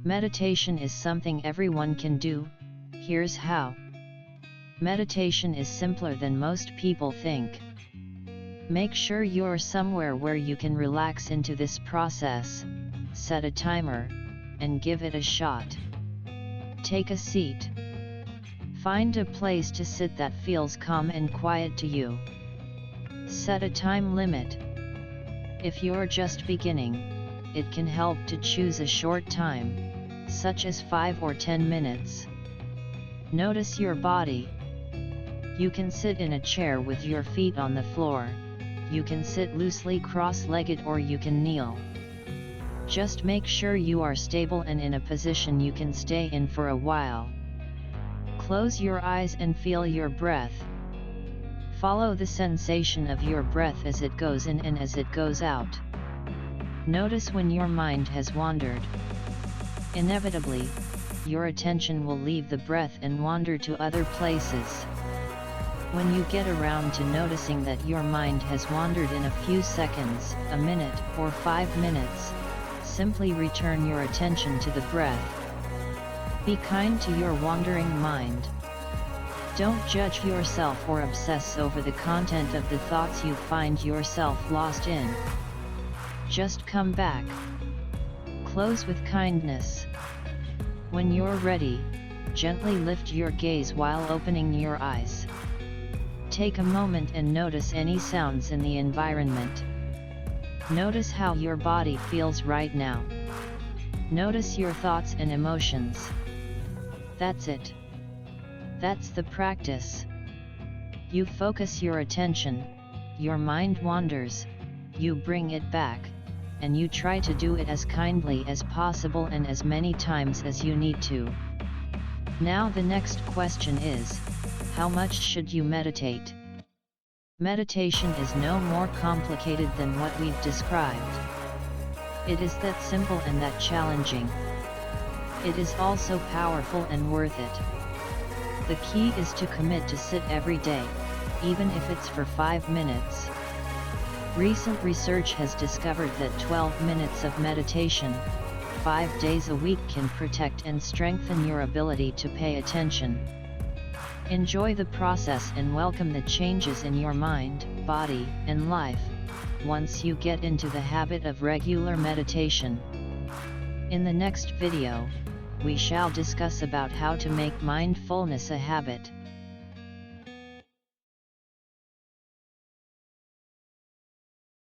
Meditation is something everyone can do. Here's how. Meditation is simpler than most people think. Make sure you're somewhere where you can relax into this process. Set a timer, and give it a shot. Take a seat. Find a place to sit that feels calm and quiet to you. Set a time limit. If you're just beginning, it can help to choose a short time, such as 5 or 10 minutes. Notice your body. You can sit in a chair with your feet on the floor, you can sit loosely cross-legged, or you can kneel. Just make sure you are stable and in a position you can stay in for a while. Close your eyes and feel your breath. Follow the sensation of your breath as it goes in and as it goes out. Notice when your mind has wandered. Inevitably, your attention will leave the breath and wander to other places. When you get around to noticing that your mind has wandered in a few seconds, a minute, or 5 minutes, simply return your attention to the breath. Be kind to your wandering mind. Don't judge yourself or obsess over the content of the thoughts you find yourself lost in. Just come back. Close with kindness. When you're ready, gently lift your gaze while opening your eyes. Take a moment and notice any sounds in the environment. Notice how your body feels right now. Notice your thoughts and emotions. That's it. That's the practice. You focus your attention, your mind wanders, you bring it back, and you try to do it as kindly as possible and as many times as you need to. Now the next question is, how much should you meditate? Meditation is no more complicated than what we've described. It is that simple and that challenging. It is also powerful and worth it. The key is to commit to sit every day, even if it's for 5 minutes. Recent research has discovered that 12 minutes of meditation, 5 days a week, can protect and strengthen your ability to pay attention. Enjoy the process and welcome the changes in your mind, body, and life, once you get into the habit of regular meditation. In the next video, we shall discuss about how to make mindfulness a habit.